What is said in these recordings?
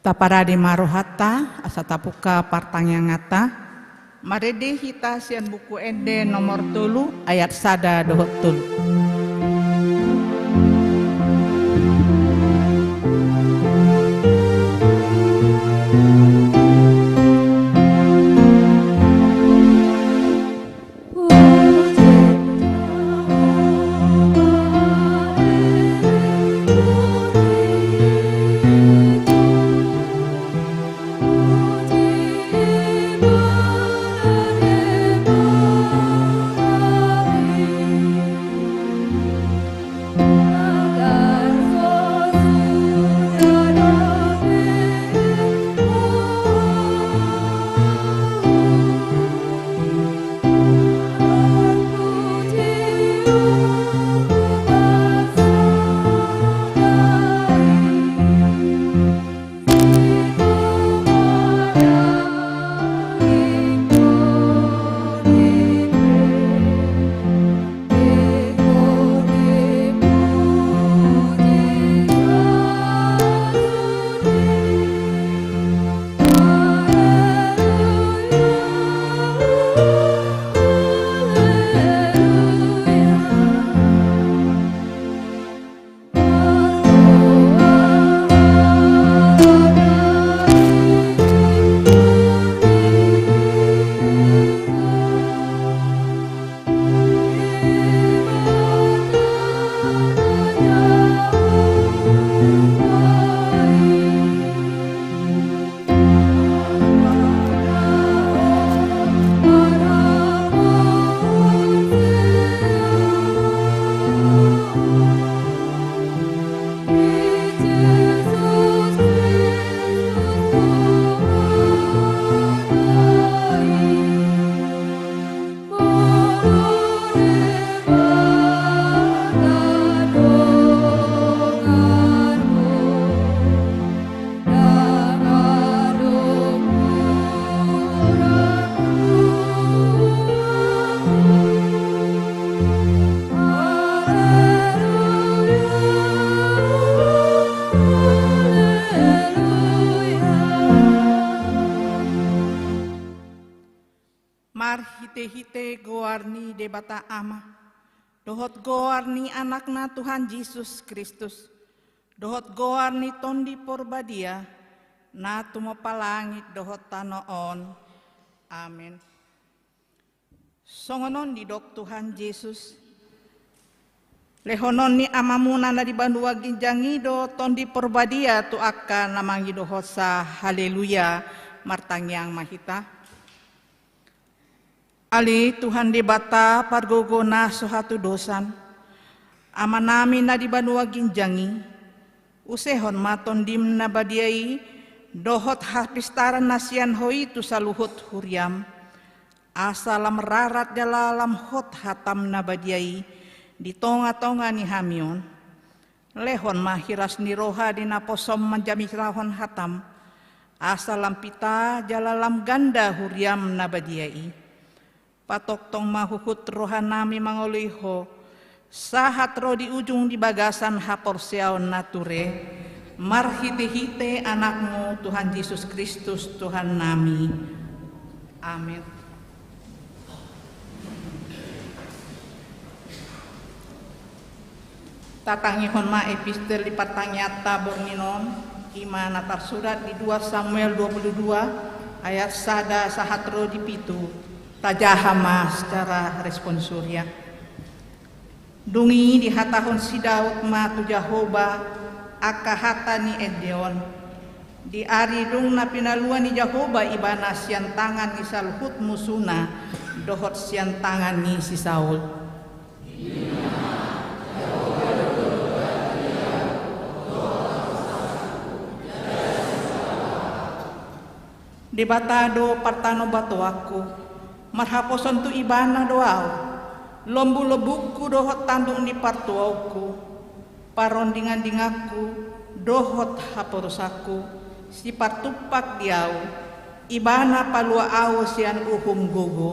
Taparadi marohata asatapuka partangangata marede hita sian buku ende nomor 3 ayat sada dohot tulu. Hite-hite goarni debata ama Dohot goar ni anakna Tuhan Yesus Kristus. Dohot goar ni tondi porbadia. Na tumapalangit dohot tanoon. Amin. Songonon di dok Tuhan Yesus. Lehonon ni amamuna na di bandua ginjangi do tondi porbadia tu akan namangi dohot sa haleluya martangyang mahita. Ali Tuhan di bata pargogona suhatu dosan. Ama namin na di banua ginjangi. Usehon maton dim na badiai. Dohot hapistaran nasian hoi tu saluhut huriam. Asalam rarat jalalam hot hatam na badiai. Di tonga-tonga ni hamion. Lehon mahiras ni roha di naposom menjami lahon hatam. Asalam pita jalalam ganda huriam na badiai. Patok tong mahuhut rohanami mangoliho, sahat ro di ujung di bagasan hapor siaon nature, marhite-hite anakmu Tuhan Yesus Kristus Tuhan nami. Amin. Tatangihon ma epistel di patanyata borninon, ima natar surat di 2 Samuel 22 ayat sada sahat ro di pitu. Tajahama secara responsurya. Dungi di hatahon si Daud ma tu Jahoba akahata ni Edeon. Di ari dung na pinaluan ni Jahoba ibana sian tangan ni salhut musuna dohot sian tangan ni si Saul. Di batado partano bato aku. Marhaposon tu ibana doau, lombu lebukku dohot tandung di partuauku, parondingan-dingaku dohot haporusaku, si partupak diau, ibana palua au sian uhum gogo.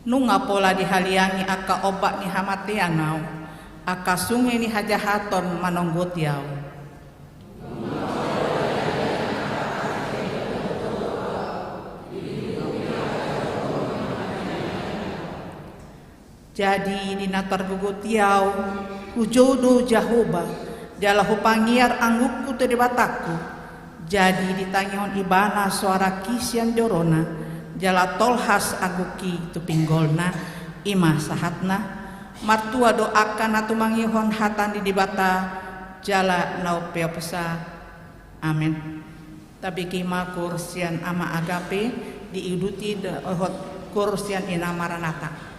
Nunga pola dihaliangi aka obak ni hamatiangau. Aka sungai ni hajahaton manonggot yau. Jadi di natar gugut yau hujodo Jahoba jalahu pangiar anggukku tadi bataku. Jadi ditangihon ibana suara kisian jorona jala tolhas aguki tu pinggolna imah sahatna. Martua doakan atu mangihon hatan di dibata jala nau peopesa. Amin. Tapi kima kursian ama agape diiduti dohot kursian ina maranata.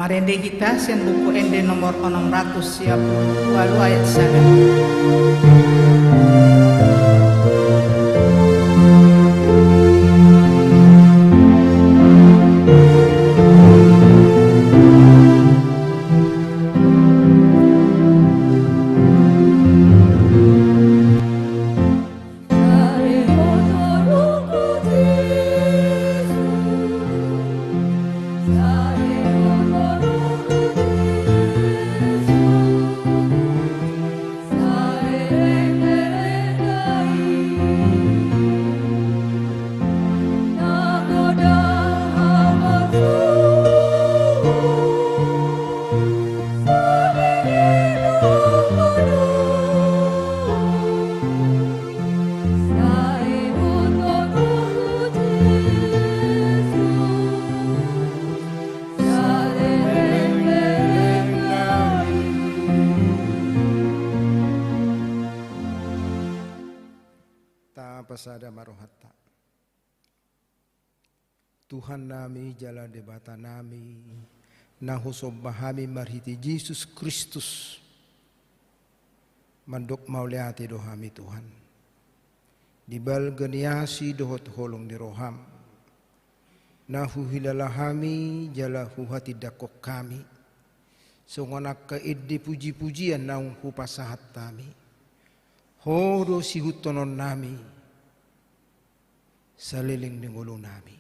Marende kita sian buku ende nomor 632 ayat 7. Pasada marohata. Tuhan nami jala debata nami nahusob bahami marhiti Yesus Kristus mandok mauliati dohami Tuhan. Dibal geniasi dohot holong di roham. Nahu hilalahami jala huhati dakok kami. Songonak kaiddi puji-pujian naung hupasahat kami. Hodo sihutonon nami. Saliling ng ulo nami.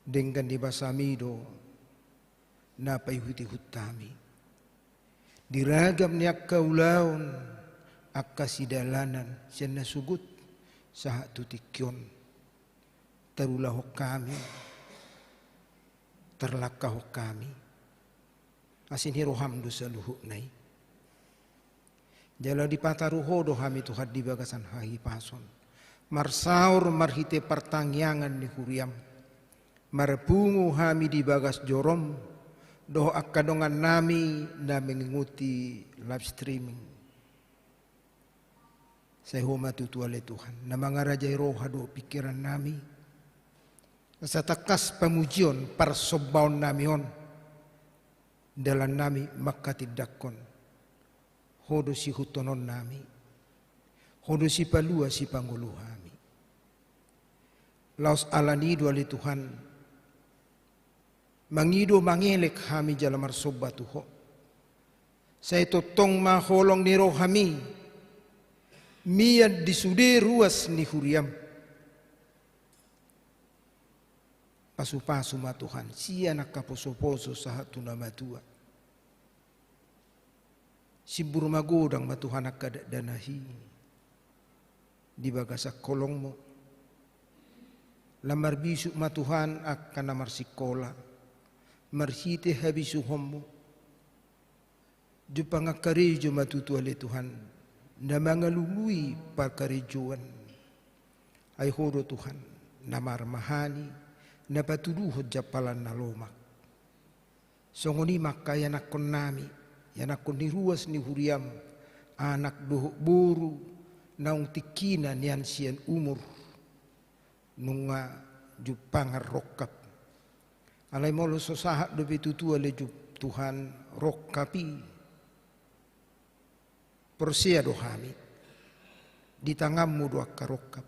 Dengan di basamido napayhuti-hut kami. Diragam niya kaulaon akasidalanan siya nasugot sa tutikyon. Tarulahok kami. Tarlakahok kami. Asin hiroham do sa luhuk nai. Jala di pataruho do hami tuhad di bagasan hahipason. Marsaur marhite pertangyangan ni huriam. Marpungu hami di bagas jorom. Doh akadongan nami na mengikuti live streaming. Saya hormat tutuale Tuhan. Na mga rajay roha do pikiran nami. Sa takas pamujion parsobaon namion. Dalan nami makatidakon. Hodo si hutonon nami. Hodo si palua si panguluhan. Laos alanido ali Tuhan. Mangido mangelek hami jala marsoba tuho. Sa itotong maholong ni rohami. Miyad disude ruas ni huriam. Pasu-pasu ma Tuhan. Siya nakaposo-poso sa hatuna matua. Si burmagodang matuhan nakadanahi. Di bagasak kolong mo. Lamar bisuk matuhan akan namar sikola. Marhite habisu homo. Jupang akarejo matutu ale Tuhan. Na mga lului pagkarejoan. Ay horo Tuhan. Namar mahani. Napatuduhod japalan na lomak. Songoni makayanak kon nami. Yanak kon niruas ni huriam. Anak dohok boru. Naung tikina niyan siyan umur. Nunga jupang rokap. Alay mo lo sosahat do bitutu ale Tuhan rokapi. Persia do hami. Di tanganmu do akarokap.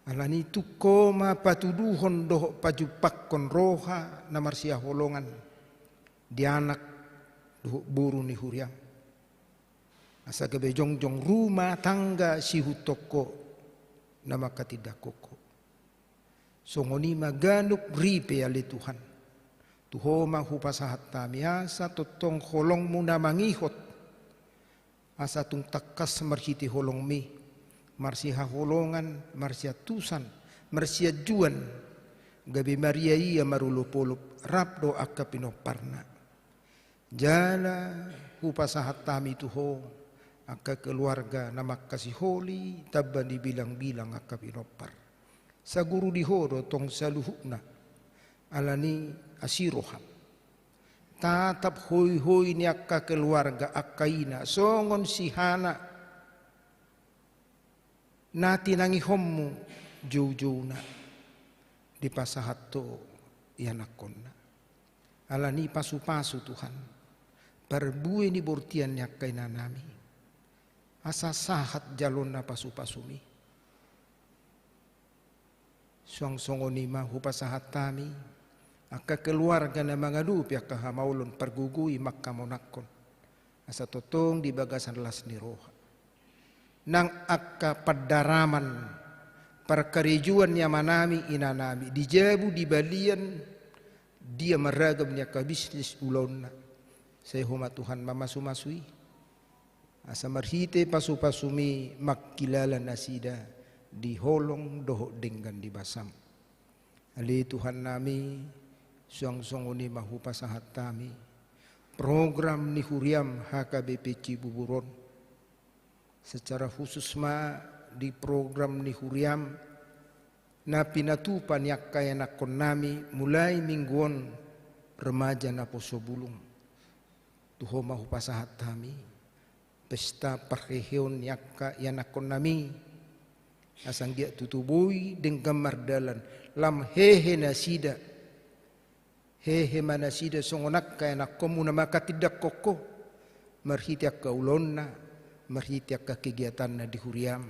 Alani tuko ma patuduhon do pajupak kon roha na marsia holongan. Di anak do buru ni huriang. Asa gabe jongjong rumah tangga si hutoko na makatidakoko. Songoni maganuk ripe ali Tuhan. Tuho mahupasahat tamiasa totong holong muna mangihot. Asa tung takas marhiti holong mi. Marsiha holongan, marsia tusan, marsia juan. Gabi Maria iya marulupolup rap do akka pinoparna. Jala hupasahat tami tuho. Akka keluarga namak kasih holi taban dibilang-bilang akka pinopar. Sa guru di horo tong saluhukna alani asiroham. Tatap hoi-hoi ni akka keluarga akaina songon sihana nati nangihommu jauh-jauh na di pasahat to yanakonna. Alani pasu-pasu Tuhan. Perbue ni bortian yakai nanami. Asa sahat jalon na pasu-pasumi. Suang songonima hupasahat tami. Aka keluarga na mga lupi aka hamaulon pergugui makkamonakon. Asa totong di bagasan las ni roha. Nang aka padaraman perkerijuan niya manami inanami. Dijabu di balian dia meragam niya ka bisnis ulon na. Saya huma Tuhan mamasu-masui. Asa marhite pasu-pasumi makkilala nasida di holong doho denggan di basam. Ali Tuhan nami suang-songoni mahupasahat tami. Program ni huriam HKBP Cibuburon. Secara khusus di program ni huriam na pinatupan yakkaya nakon nami mulai mingguon remaja na posobulung. Tuho mahupasahat tami. Pesta parheheon yakka yanakon nami. Asanggia tutubui dengan mardalan lam hehe nasida. Hehe manasida songonak kaya nakomu na maka tidak koko. Marhiti akka ulonna, marhiti akka kegiatan na di huriam,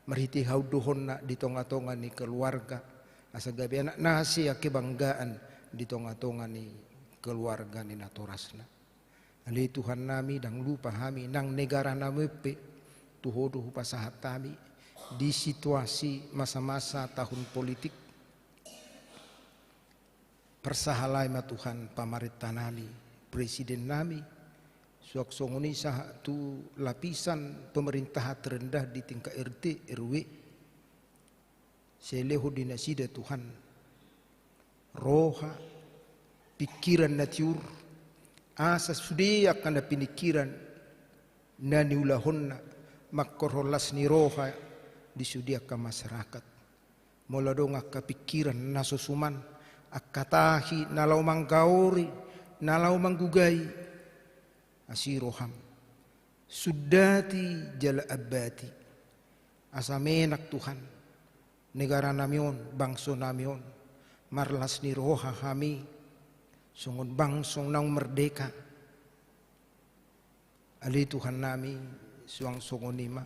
marhiti hauduhon na di tonga-tonga ni keluarga. Asa gabi anak nasi ya kebanggaan di tonga-tonga ni keluarga ni natorasna. Ali Tuhan nami dang lupa kami nang negara namepe tuhodo pasahat kami di situasi masa-masa tahun politik. Persahalai ma Tuhan pamarintah nami, presiden nami, suak songoni satu lapisan pemerintah terendah di tingkat RT RW. Seleho dinasida Tuhan, roha, pikiran natiur, asa sudia kana pinikiran na niulahonna makkorolas ni roha disudiakan masyarakat. Mula dong akka pikiran nasusuman akkatahi nalau manggauri nalau manggugai asiroham sudati jala abati asamenak Tuhan negara namion bangso namion marlas ni roha kami sungon bangsong nang merdeka. Ali Tuhan nami suang songonima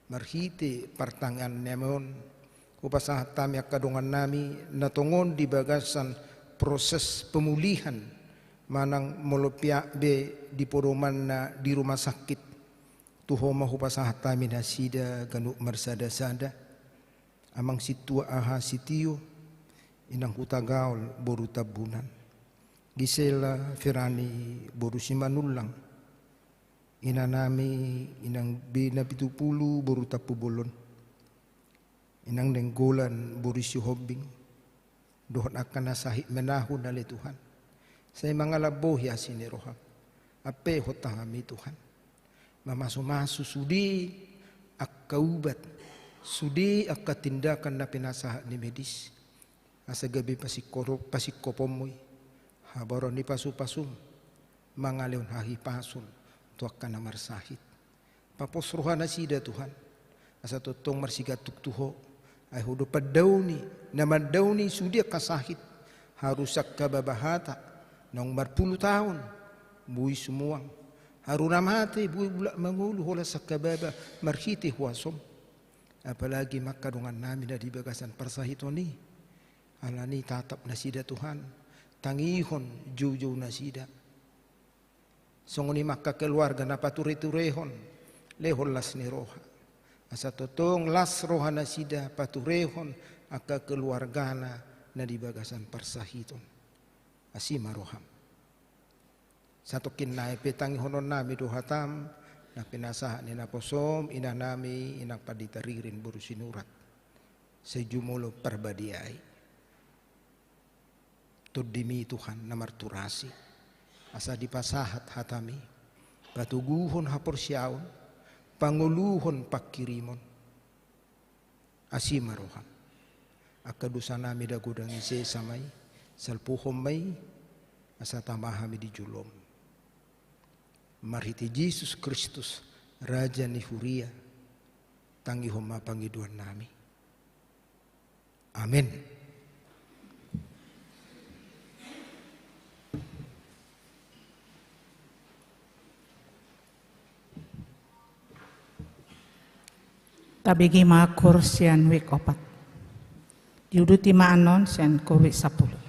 marhite pertangan namion upasahat tami akadongan nami natongon di bagasan proses pemulihan manang molopia be di podoman na di rumah sakit tuho mahupasahat tami nasida ganuk marsada-sada amang situa aha sitio inang hutagaol boru tabunan Gisela Firani boru simanulang inanami inang bina 70 boru tapu bolon inang denggolan burisi hobbing dohon akan nasahik menahun nali Tuhan saya mangalaboh ya sini roham ape hotahami Tuhan mamasu-masu sudi akka ubat sudi akka tindakan na pinasahat ni medis asa gabi pasikopomoy habaron ni pasu-pasum mangaleon hahi pasun tuak kana marsahit papos roha nasida Tuhan asa totong marsigatuk tuho ay hudo padauni naman dauni sudia kasahit harusak kababahata nang 40 tahun bui sumuang harunamate bui bulak mangulu hola sakababa marhiti huasom apalagi makadungan namin na di bagasan persahitoni alani tatap nasida Tuhan tangihon juju nasida songoni makka keluarga na pature-turehon lehon las ni roha asa totong las roha nasida paturehon aka keluargana na di bagasan persahiton asima roham satokin nae petangi honon nami dohatam na pinasahan ni naposom ina nami ina paditaririn burusinurat sejumulo perbadiai tudimi Tuhan namarturasi asa dipasahat hatami batuguhon hapor siaon panguluhon pakirimon asima roham akadusa nami dagudang ise samay salpuhom may asa tamahami di julom marhiti Jesus Kristus Raja ni Huria tangihom mapangiduan nami amin. Tabigi makur sian wik opat. Diuduti maanon sian ko wik 10.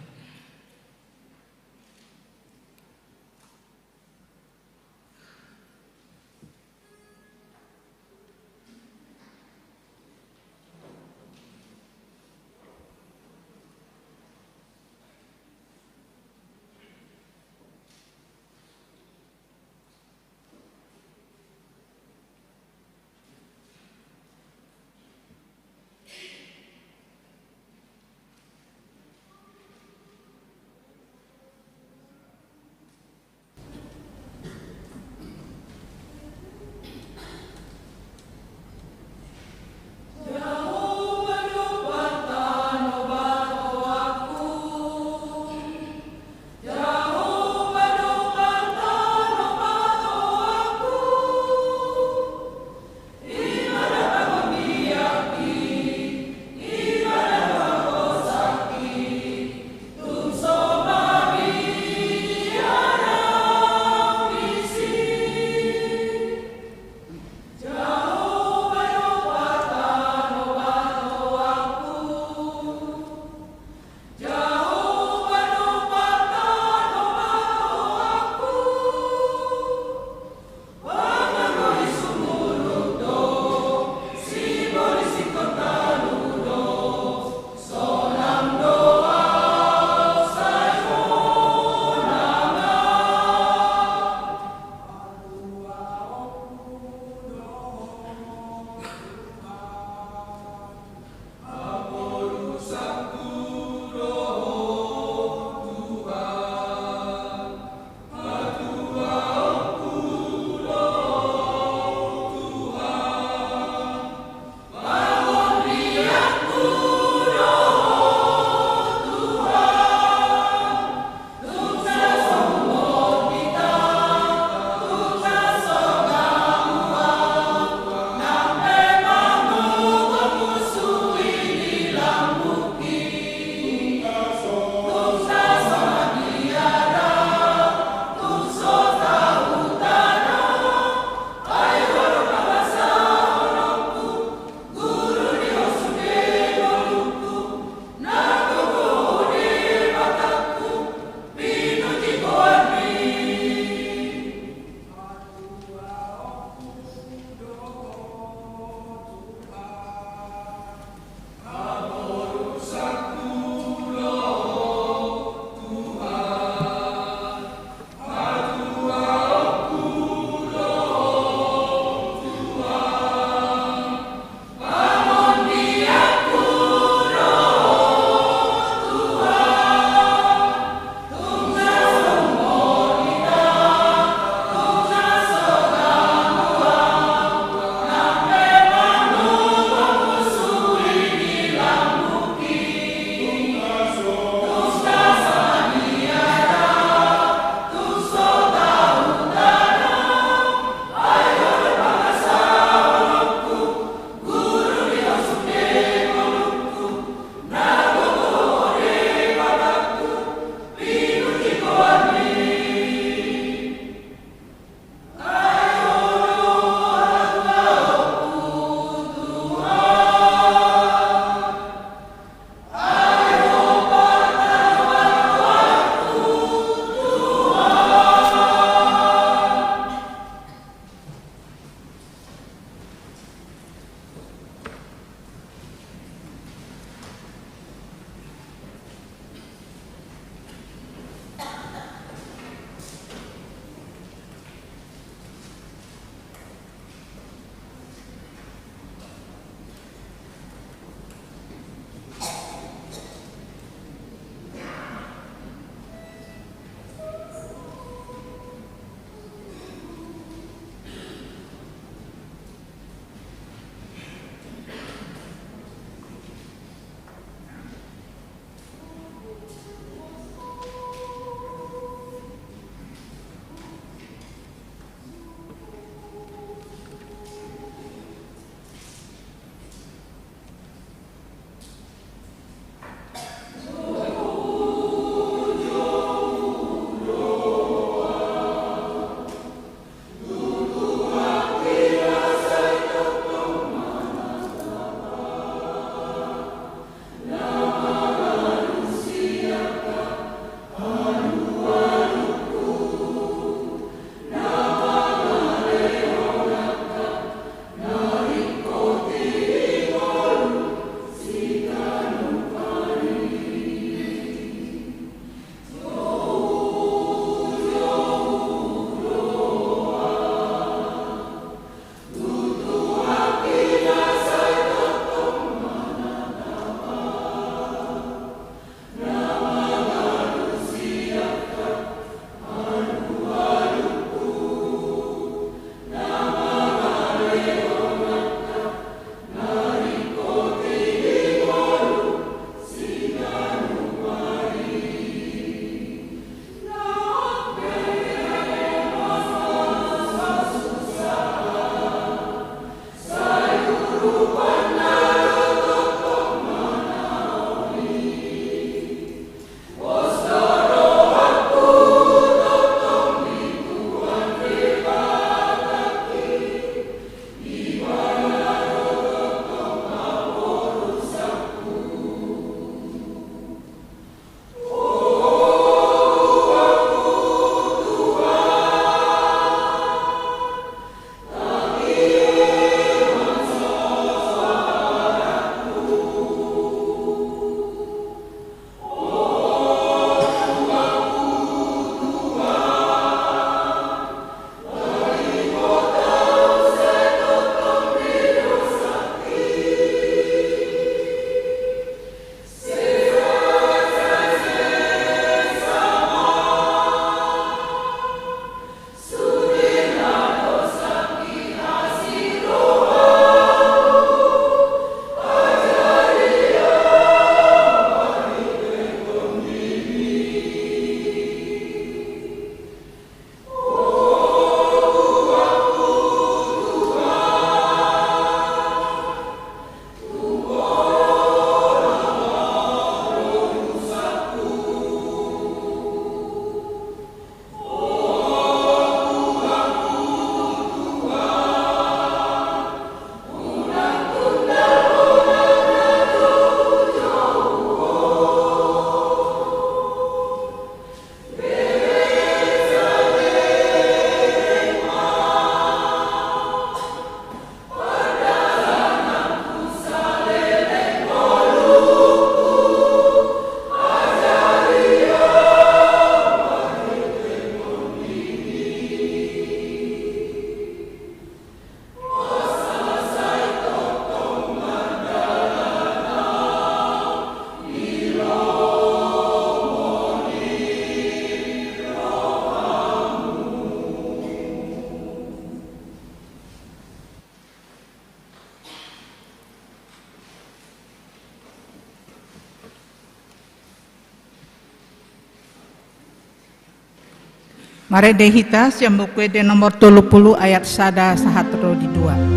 Mare dehita siam buku de nomor 30 ayat sada sahatro di 2.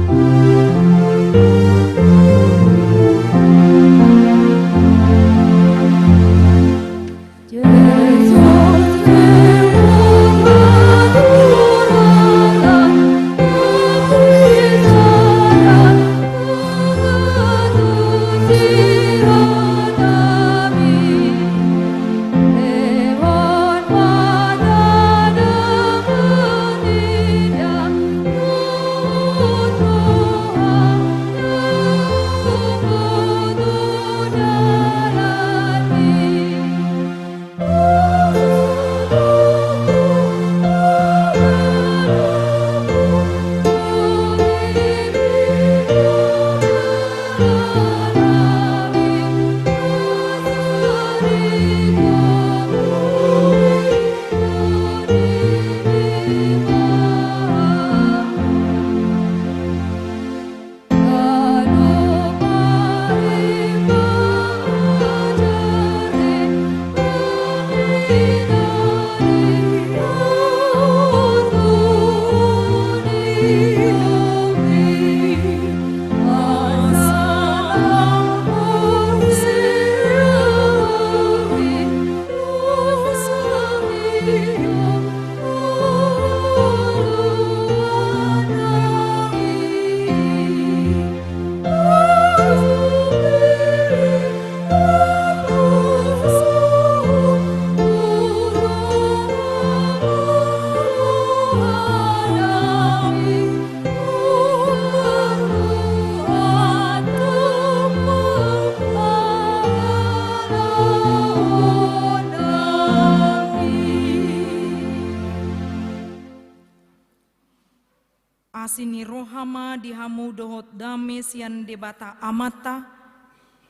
Asini rohama dihamu dohot dame sian debata amata,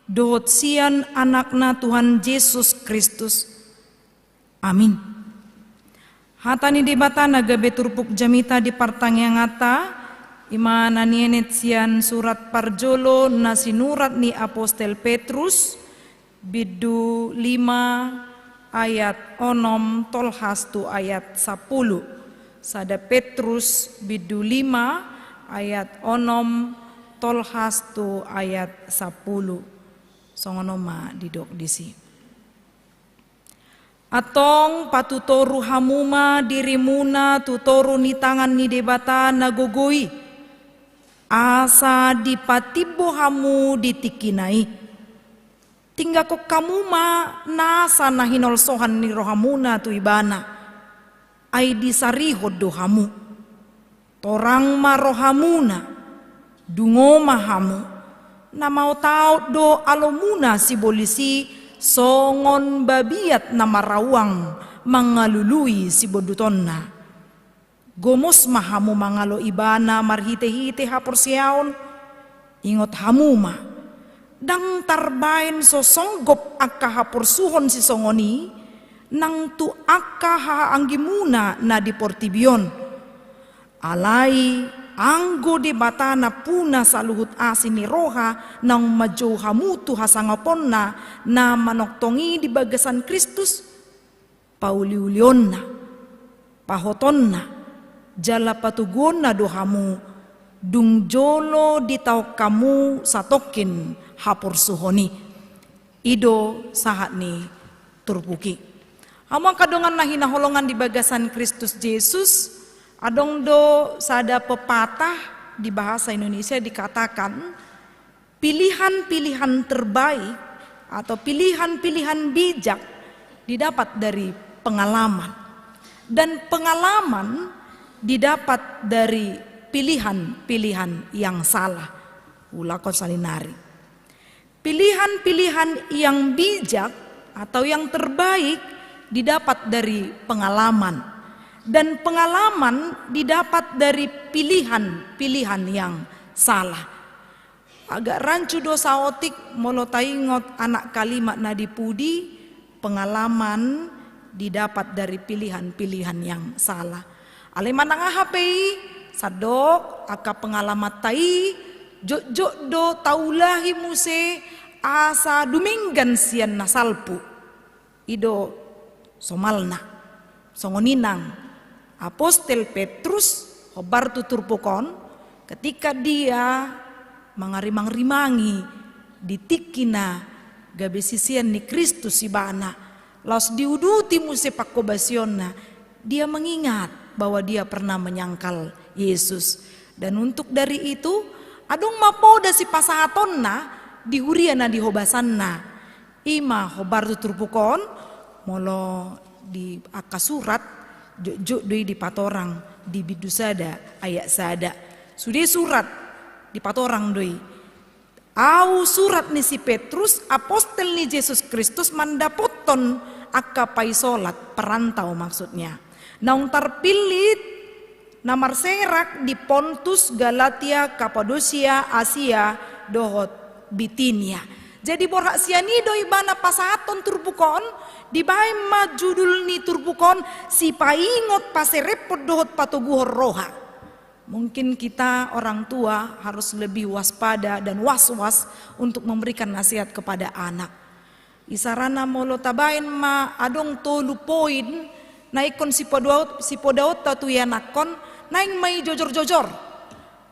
dohot sian anakna Tuhan Yesus Kristus. Amin. Hatani debata naga beturpuk jamita di partang yang ngata, imana nienet sian surat parjolo nasinurat ni apostel Petrus, bidu 5 ayat 6 tolhastu ayat 10. Sada Petrus bidu 5 ayat 6 tolhastu ayat 10. Songonoma didok disi. Atong patutoru hamuma dirimuna tutoru ni tangan ni debata nagogoi. Asa dipatibo hamu ditikinai. Tingga kok kamuma nasa nahinol sohan ni rohamuna tu ibana. Ay disarihod dohamu, torang marohamuna, dungo mahamu, na mau tau do alomuna si bolisi, songon babiat na marawang, mangalului si bodutonna. Gomos mahamu mangalo ibana marhite-hite hapor siaon, ingot hamuma, dang tarbain so songgop akka hapor suhon si songoni, nang tu akka haanggimuna na di portibion. Alai anggo di batana puna saluhut asin ni roha nang majo hamutu hasangapon na manoktongi di bagasan Kristus. Pauliulion na, pahoton na, jala patugon na dohamu, dungjolo di tau kamu satokin hapor suhoni. Ido sahat ni turpuki. Amang kadongan na hinaholongan di bagasan Kristus Yesus, adong do sada pepatah di bahasa Indonesia dikatakan pilihan-pilihan terbaik atau pilihan-pilihan bijak didapat dari pengalaman, dan pengalaman didapat dari pilihan-pilihan yang salah. Ulakon salinari. Pilihan-pilihan yang bijak atau yang terbaik didapat dari pengalaman, dan pengalaman didapat dari pilihan-pilihan yang salah. Agak rancu dosa otik molo taingot anak kalimat nadipudi, pengalaman didapat dari pilihan-pilihan yang salah. Aleman ang ahapei sadok aka pengalamat tai jok do taulahi muse asa duminggan sian nasalpu ido somalna songoninang Apostel Petrus hobar tuturpukon ketika dia mangarimang-rimangi ditikina gabe sisian ni Kristus ibana laos diuduti muse pakobasionna, dia mengingat bahwa dia pernah menyangkal Yesus. Dan untuk dari itu adong mapoda si pasahatonna dihuriana di hobasanna ima hobar tuturpukon molo di akasurat juk doi di patorang di bidusada ayat sada sudah surat di patorang doi au surat ni si Petrus apostel ni Yesus Kristus mandapoton akapai solat perantau maksudnya naung terpilih namar serak di Pontus, Galatia, Kapadosia, Asia, dohot Bitinia. Jadi borak sianido ibana pasaton turbukon dibae ma judul ni turbukon si paingot paserepot dohot patuguhor roha. Mungkin kita orang tua harus lebih waspada dan was-was untuk memberikan nasihat kepada anak. Isarana molo tabain ma adong tolu poin naikon si podaot tatu yanakon naing mai jojor-jojor.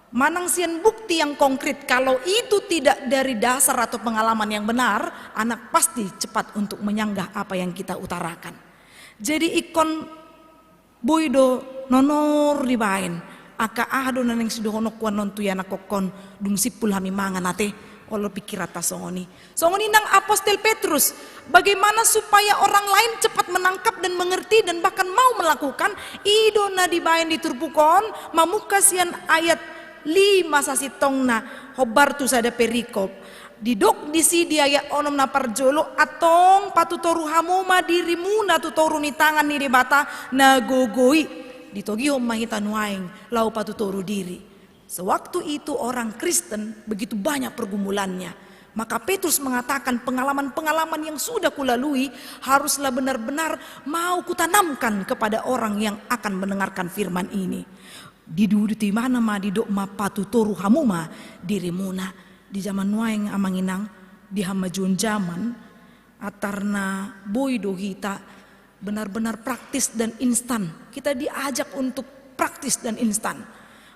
Manang sian bukti yang konkret kalau itu tidak dari dasar atau pengalaman yang benar, anak pasti cepat untuk menyanggah apa yang kita utarakan. Jadi ikon boydo nonor dibain aka ahdo naneng sidohonok kuan nontu yana kokon dung sipul hami mangan ate olo pikirata songoni nang apostel Petrus bagaimana supaya orang lain cepat menangkap dan mengerti dan bahkan mau melakukan ido na dibain diturbukon mamuka sian ayat 5 sasitongna hobar tu sada perikop didok disi dia ya onom na parjolo atong patutoru hamuma dirimu na tutoru ni tangan ni bata na gogoi ditogi mahita nuaing lau patutoru diri. Sewaktu itu orang Kristen begitu banyak pergumulannya, maka Petrus mengatakan pengalaman-pengalaman yang sudah kulalui haruslah benar-benar mau kutanamkan kepada orang yang akan mendengarkan firman ini. Diduduti mana ma didok ma patutoru hamuma dirimuna di zaman nuaing amanginang di hamajun zaman atarna boydo hita benar-benar praktis dan instan. Kita diajak untuk praktis dan instan.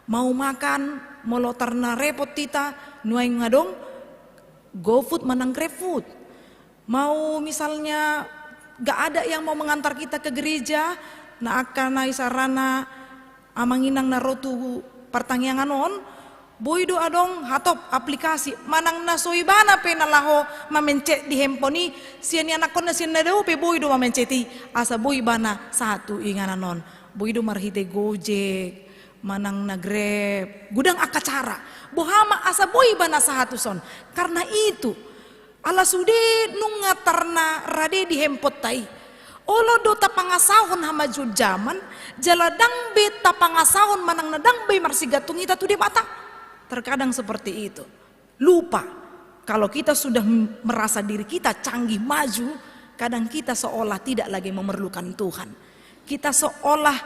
Mau makan molotarna repot kita nuaing ngadong GoFood manang GrabFood. Mau misalnya gak ada yang mau mengantar kita ke gereja na akana isarana amanginang narotu pertangyangan on boydo adong hatop aplikasi manang nasoibana pe nalaho mamencet di handphone sian anak kon sian nadau pe boydo mamenceti asa boybana satu inganan non boydo marhite Gojek manang na Grab gudang akacara bohama asa boybana satu son karena itu ala sude nungatarna rade di handphone tai olo do tapangasahon hamajud zaman jaladang be tapangasahon manang nadang be marsigatung ita tu di bata. Terkadang seperti itu. Lupa kalau kita sudah merasa diri kita canggih maju, kadang kita seolah tidak lagi memerlukan Tuhan. Kita seolah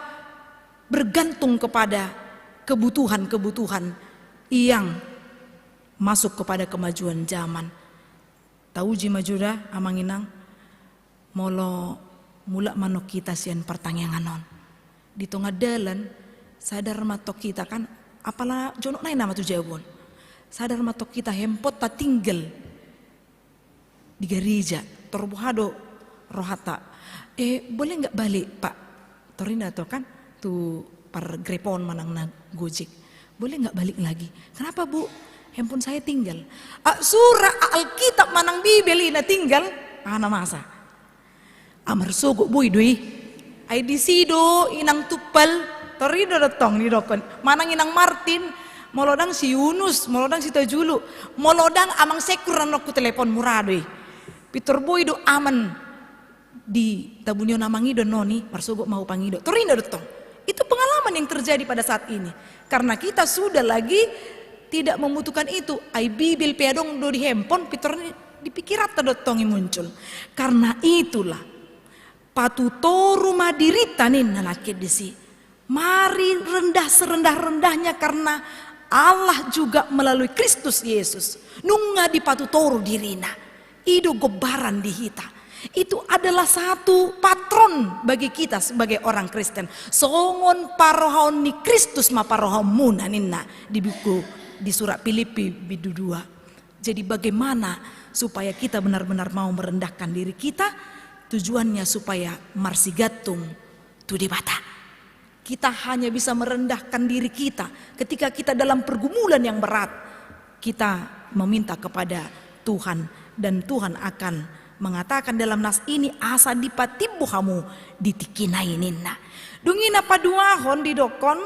bergantung kepada kebutuhan-kebutuhan yang masuk kepada kemajuan zaman. Tahu jima juda amanginang molo mula manok kita sian pertanyaan non di tengah dalan sadar matok kita kan apalah jonok naik nama tu jawon sadar matok kita hempot tak tinggal di gereja terbuhado rohata boleh nggak balik pak torinda to kan tu par grepon manang na Gojek boleh nggak balik lagi kenapa bu handphone saya tinggal surah Alkitab manang Bibeli na tinggal ana masa amar sogo boy doi ay disido inang tupal torido datong ni dokon manang inang Martin molodang si Yunus molodang si Tajulu molodang amang sekur ku telepon muradoi pitor boy do aman di tabunyo namangido noni marsogo mau pangido torido datong itu pengalaman yang terjadi pada saat ini karena kita sudah lagi tidak membutuhkan itu ay bibil peadong do di handphone pitor dipikirat tadotongi muncul karena itulah patutoru madirita nih nalaki disi. Mari rendah serendah-rendahnya karena Allah juga melalui Kristus Yesus. Nunga di patutoru dirina. Ido gobaran di hita. Itu adalah satu patron bagi kita sebagai orang Kristen. Songon parohaon ni Kristus ma parohaon muna ninna di buku di surat Filipi bidu 2. Jadi bagaimana supaya kita benar-benar mau merendahkan diri kita? Tujuannya supaya marsigatung tu dibata. Kita hanya bisa merendahkan diri kita ketika kita dalam pergumulan yang berat. Kita meminta kepada Tuhan dan Tuhan akan mengatakan dalam nas ini asa dipatibu kamu ditikinai ninna. Dungina paduahon di dokon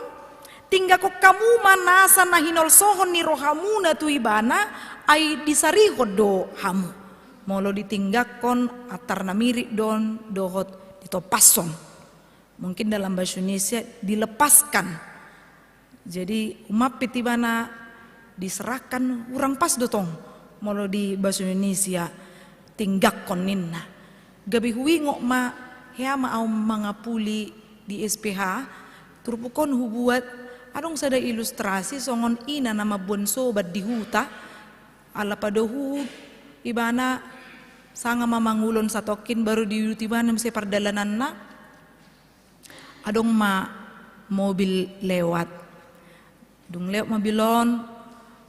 tingga kok kamu manasa nahinol sohon ni rohamu na tuibana ay disarihod do hamu. Molo ditinggakon atar namiri don dohot ditopason. Mungkin dalam bahasa Indonesia dilepaskan. Jadi umapit ibana diserahkan urang pas dotong. Molo di bahasa Indonesia tinggak koninna gabi hui ngok ma hea ma au mangapuli di SPH turpukon hubuat adong sada ilustrasi songon ina nama bonso bad di huta ala padahu ibana sanga mamangulon satokin baru di ibana mesti pardalanan na adong ma mobil lewat dung lewat mobilon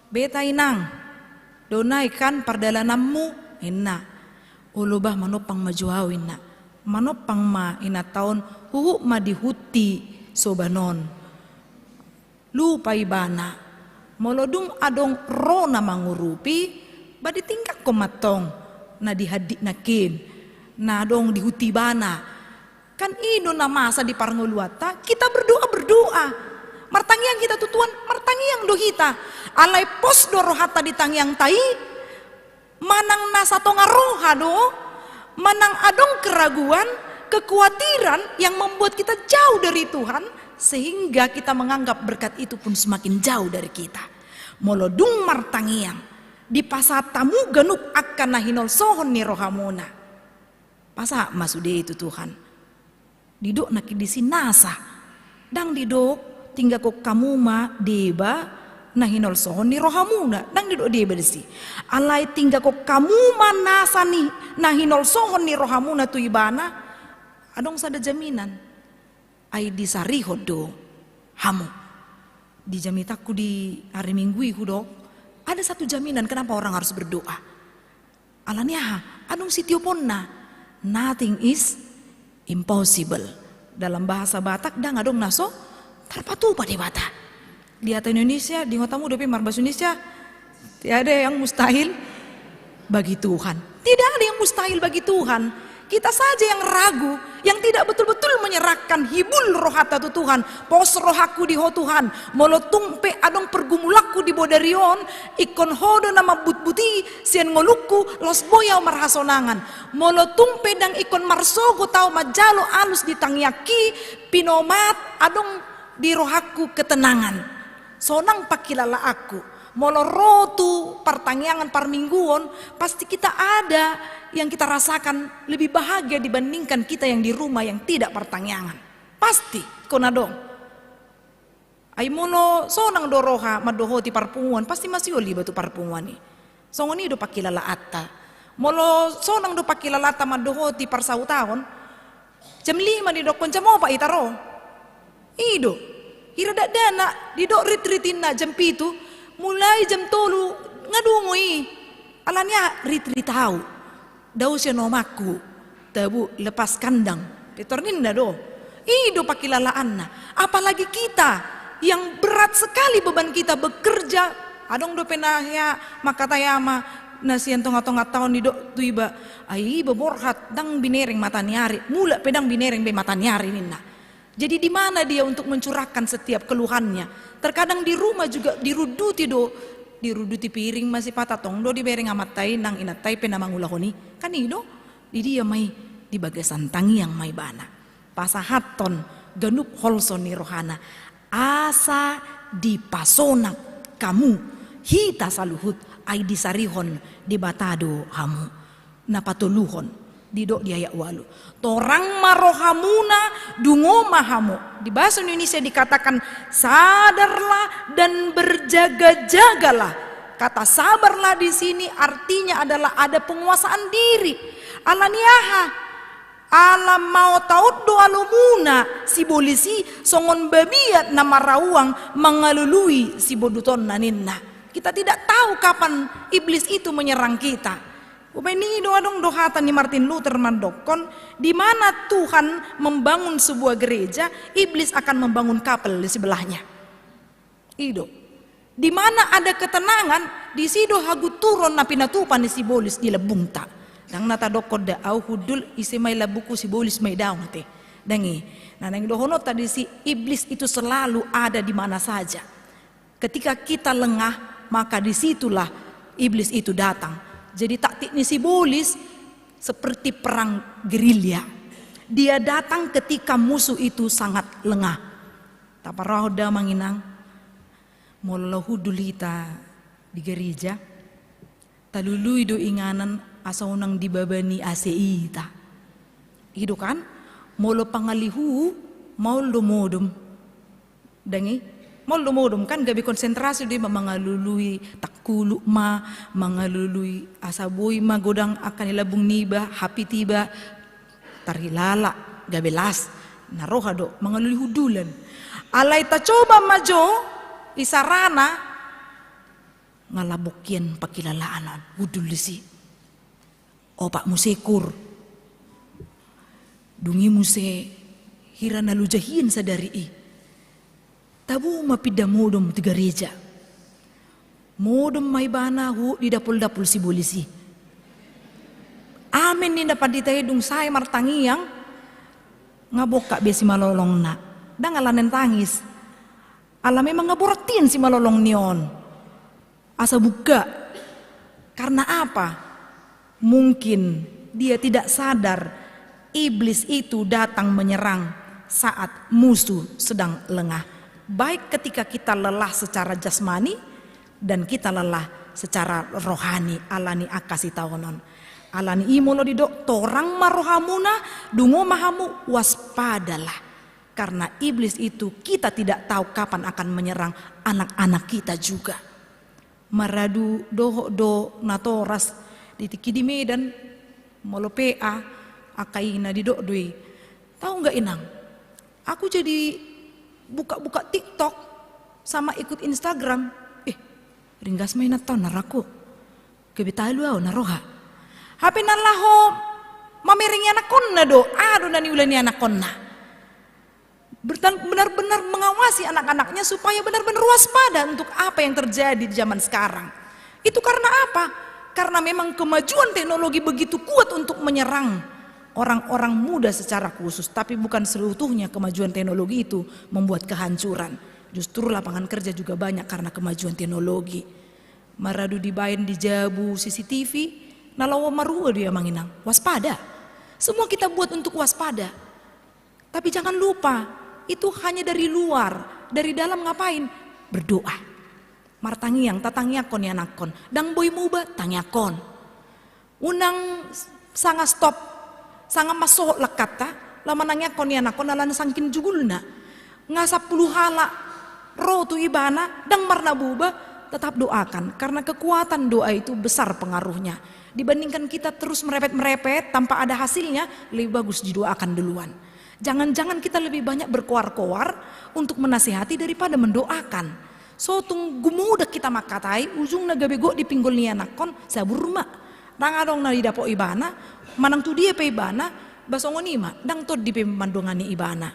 beta inang donai kan pardalananmu inna ulubah manopang majuawin na manopang ma ina taon huhu ma dihuti sobanon lupa ibana molodung adong rona mangurupi badi tingkak komatong na dihadik nakin na adong dihuti bana kan ino na masa di parnguluata kita berdoa martangiang kita tutuan martangiang dohita alai pos dorohata di tangiang tai manang nasa tonga roha do, manang adong keraguan, kekhawatiran yang membuat kita jauh dari Tuhan, sehingga kita menganggap berkat itu pun semakin jauh dari kita. Molodung martangiang, di pasatamu ganuk akan nahinol sohon ni rohamona. Pasa masude itu Tuhan. Didok naki di sinasa, dang didok tinggal kok kamu ma deba, nahinol sohon ni rohamuna dang didok dia bersi alai tinggal kok kamu manasa nih nahinol sohon ni rohamuna tu ibana adong sada jaminan ai disarihod do hamu di jamitaku di hari Minggu hudok ada satu jaminan kenapa orang harus berdoa alania adong sitioponna nothing is impossible dalam bahasa Batak dang adong naso tarpatu pada Batak. Di atas Indonesia, di ngotamu dopi bahasa Indonesia, tidak ada yang mustahil bagi Tuhan. Tidak ada yang mustahil bagi Tuhan. Kita saja yang ragu, yang tidak betul-betul menyerahkan hibul rohata tu Tuhan. Pos rohaku di ho Tuhan, molotung pe adong pergumulaku di bodarion, ikon hodo nama but-buti, sian ngoluku, los boyau marhasonangan. Molotung pe dang ikon marsogo tau majalo alus di tangyaki, pinomat adong di rohaku ketenangan. Sonang pakilala aku molorotu pertanyaan parmingguon pasti kita ada yang kita rasakan lebih bahagia dibandingkan kita yang di rumah yang tidak pertanyaan pasti konadong ay molo sonang doroha madoho ti parpunguan pasti masih oli batu parpunguan ni songoni do pakilala atta molo sonang do pakilala atta madoho ti parsautahon jam 5 di dokon jam apa itaro ido hiradak dana di dok retreatin na jam pitu mulai jam 3 ngadungoi alanya retreat tahu daw siya nomaku tabu lepas kandang pitornin na do ido pakilalaan na apalagi kita yang berat sekali beban kita bekerja adong do penahya makatayama na siyan tonga-tonga tahun di do tuiba ai beborhat dang binereng matanyari mula pedang binereng be matanyari ninna. Jadi di mana dia untuk mencurahkan setiap keluhannya? Terkadang di rumah juga diruduti piring masih patah tong do dibereng amatai nang inatai penamangulahoni. Kan ido di dia mai di bagasan tangi yang mai bana. Pasahaton ganup holson ni rohana. Asa dipasonak kamu hita saluhut ay disarihon di batado hamu napatuluhon. Didok di ayat walu torang marohamuna dungo mahamu di bahasa Indonesia dikatakan sadarlah dan berjaga-jagalah kata sabarlah di sini artinya adalah ada penguasaan diri alaniaha alam mau taud do alumuna si bolisi songon babiat na marawang mengalului si boduton naninna. Kita tidak tahu kapan iblis itu menyerang kita. Ini doa dong dohatan ni Martin Luther mandokon, di mana Tuhan membangun sebuah gereja, iblis akan membangun kapel di sebelahnya. Ido. Di mana ada ketenangan, di sido hagu turun na pinatupan ni si bolis di lebungta. Dang nata dokod da au hudul isi may labuku si bolis may daw te. Dangi. Nah nang dohonot tadi si iblis itu selalu ada di mana saja. Ketika kita lengah, maka disitulah iblis itu datang. Jadi taktik ni si bolis seperti perang gerilya. Dia datang ketika musuh itu sangat lengah. Taparahoda manginang mololahu dulita di gereja. Talului do inganan asaunang dibabani ACI ta. Itu kan molo pangalihu mau lumodum. Dangi Moldo-modom kan gabi konsentrasi di mangalului takulu ma mangalului asaboy magodang akan ilabung niba hapi tiba tarilala gabelas naroha do mangalului hudulan alay ta coba majo isarana ngalabukian pakilalaanan hudulisi opak musekur dungi muse hirana lujahin sadari tabu mapida modom ti gereja. Modom may bana hu di dapul-dapul si bolisi. Amin ni dapat ditayedung saya martangiyang ngaboka besi malolong na. Dangalanen tangis. Alam memang ngaburatin si malolong nion. Asa buka. Karena apa? Mungkin dia tidak sadar iblis itu datang menyerang saat musuh sedang lengah. Baik ketika kita lelah secara jasmani dan kita lelah secara rohani. Alani akasi tawonon. Alani imolo didok torang marohamuna dungo mahamu waspadalah. Karena iblis itu kita tidak tahu kapan akan menyerang anak-anak kita juga. Maradu doho do natoras ditiki di Medan molo PA akaina didok doi. Tahu nggak Inang? Aku jadi buka-buka TikTok sama ikut Instagram. Ringgas main atau naraku. Kebitalu au naroha. Hape nalaho mamiringi anak konna do. Aduh nani ulani anak konna. Benar-benar mengawasi anak-anaknya supaya benar-benar waspada untuk apa yang terjadi di zaman sekarang. Itu karena apa? Karena memang kemajuan teknologi begitu kuat untuk menyerang orang-orang muda secara khusus, tapi bukan seutuhnya kemajuan teknologi itu membuat kehancuran. Justru lapangan kerja juga banyak karena kemajuan teknologi. Maradu dibain di jabu CCTV, nalawa marua dia manginang. Waspada. Semua kita buat untuk waspada. Tapi jangan lupa, itu hanya dari luar. Dari dalam ngapain? Berdoa. Martangiang, tatangiakon ya nakon. Dang boy muba, tangiakon. Unang sanga stop. Sangat masuk lekata, lama nanya kon ya nakon nalan sangkin jugulna, ngasap puluh hala, roh tu ibana, dang marna buba, tetap doakan karena kekuatan doa itu besar pengaruhnya. Dibandingkan kita terus merepet-merepet tanpa ada hasilnya, lebih bagus didoakan duluan. Jangan-jangan kita lebih banyak berkoar-koar untuk menasihati daripada mendoakan. So tunggu muda kita makatai, ujung nagabego di pinggul ni anakon, sabur rumah. Rangadong na didapo ibana, manang tu dia pe ibana, basongon ima, dang to di pe mandongani ibana.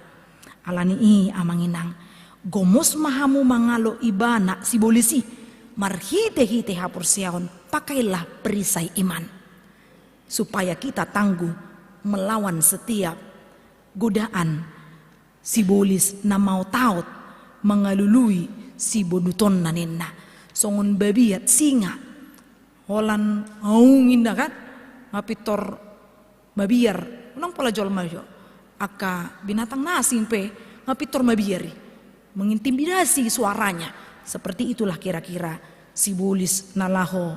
Alani i amanginang, gomos mahamu mangalo ibana si bolisi, marhite-hite hapur siaon, pakailah perisai iman. Supaya kita tangguh melawan setiap godaan si bolis na mau taut mengalului si boduton nanena. Songon babiat singa. Holan aungin na kan ngapitor mabiar unang pola jol majo aka binatang nasing pe ngapitor mabiari mengintimidasi suaranya seperti itulah kira-kira si bolis nalaho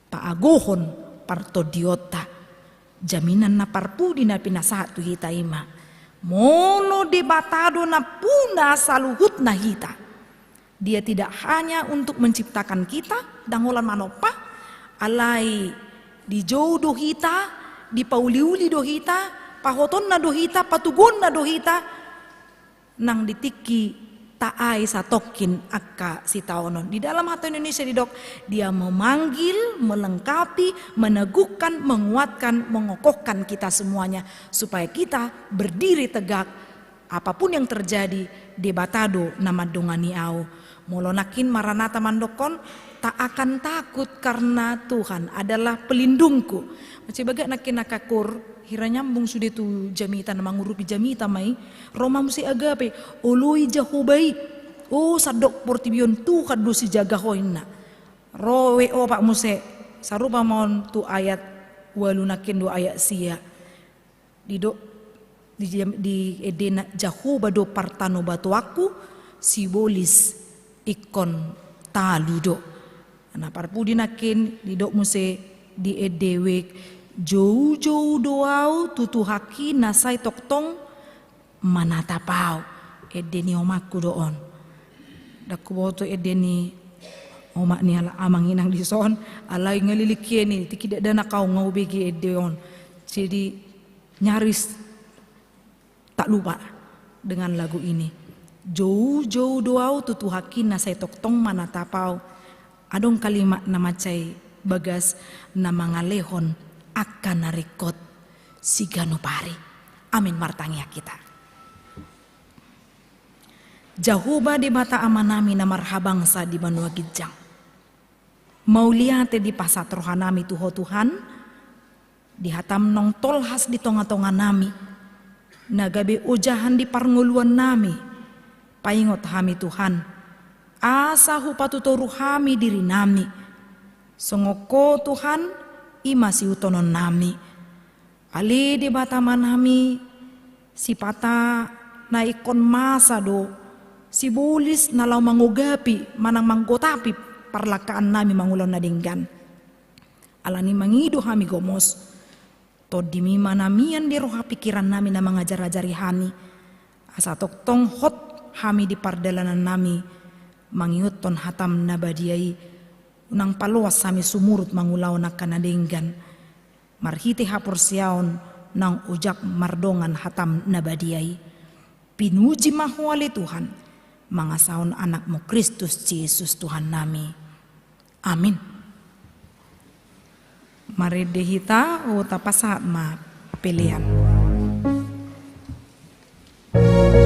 paagohon parto diota jaminan na parpudi na pinasatu hita ima mono debatado na puna saluhut na hita. Dia tidak hanya untuk menciptakan kita, dangolan manopa, alai di jodoh kita, di pauliuli dohita, pahoton na dohita, patugon na dohita, nang ditiki taai satokin akka si taonon. Di dalam hati Indonesia di dok, dia memanggil, melengkapi, meneguhkan, menguatkan, mengokohkan kita semuanya supaya kita berdiri tegak apapun yang terjadi di batado nama dongani au. Molonakin maranata mandokon, tak akan takut karena Tuhan adalah pelindungku. Macam baga nakin nakakur, hira nyambung sudah tu jamita na mangurupi jamita mai, Roma musi agape, oloi jahobai, oh sadok portibion Tuhan dosi jaga hoina. Rowe o pak muse, sarupa mon tu ayat walunakin do ayat sia. Di edena jahoba do partano batu aku, sibolis ikon taludo. Nah parpudi nakin didok muse di edewek jauh-jauh doau tutu haki nasai toktong manatapau edeni omakku doon. Daku boto edeni omak ni ala amang inang dison alai ngelilikie ni tidak dana kau ngau begi edeon. Jadi nyaris tak lupa dengan lagu ini. Jauh-jauh doau tutu haki nasai toktong manatapau. Adong kalimat nama cai bagas nama ngalehon akan narekot siganupari. Amin martangia kita. Jahuba di bata amanami na marhabangsa di Banua Gijang. Mauliate di pasat rohanami tuho Tuhan. Di hatam nong tolhas di tonga-tonga nami. Nagabe ujahan di parnguluan nami. Paingot hami Tuhan, asa hupatutoru hami diri nami. Songoko Tuhan, imasi utonon nami. Ali di bataman nami, si pata na ikon masa do, si bulis na lau mangugapi, manang manggotapi parlakaan nami mangulaw na dinggan. Alani mangido hami gomos, todimi manamian di roha pikiran nami na mengajar-ajari hami. Asa toktong hot hami di pardalanan nami mangiuton hatam nabadiai unang paluas hami sumurut mangulaw na kanadenggan marhiti hapor siyaon nang ujak mardongan hatam nabadiai pinuji mahwali Tuhan mangasaon anakmu Kristus Yesus Tuhan nami. Amin. Mari dehita o tapasahat ma pilihan. Oh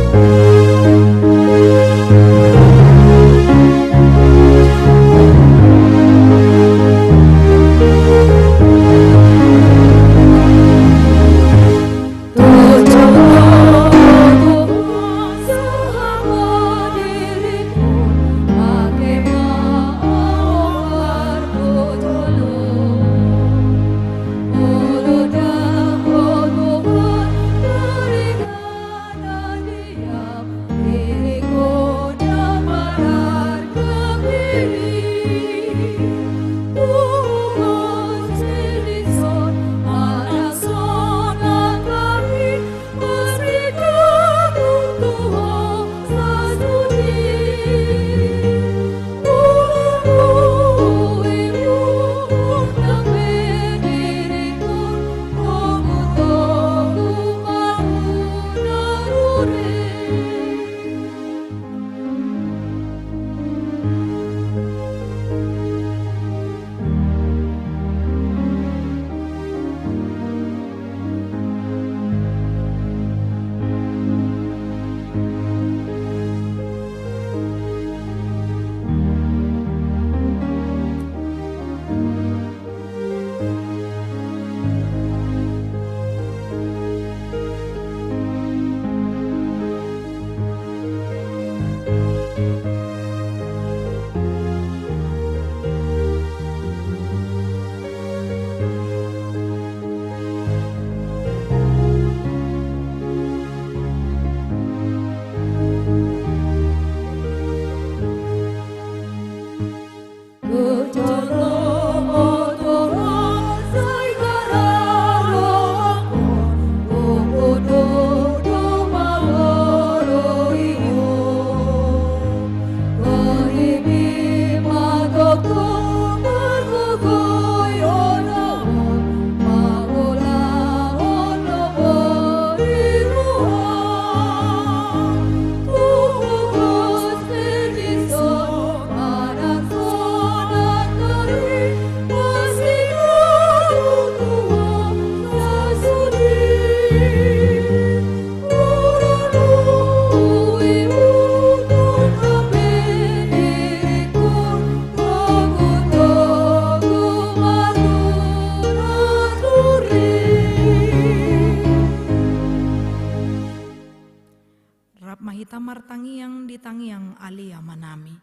litangi yang alea manami.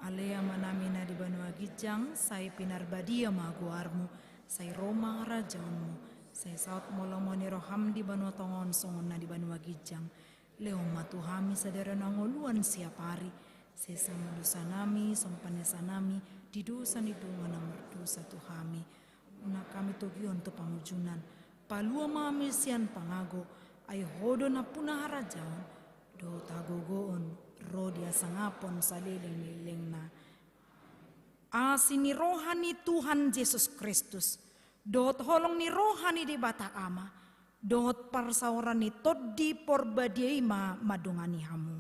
Alea manami na di Banua Gijang, sai pinarbadia maguarmu, sai Roma rajaunmu, sai saut molomoni roham di Banua Tongon songon na di Banua Gijang. Leo matuhami sadera nangoluan siap hari, sai sama dosa nami, sompanesa nami, di dosa ni dunga na merdosa tuhami. Una kami togion to pamujunan, palua mami sian pangago, ay hodo na punah rajaun, do tagogoon, rodia sangapon salileng-lileng na. Asini rohani Tuhan Yesus Kristus, dot holong ni rohani di bata ama, dot parsauran ni toddi porbadiai madungani hamu.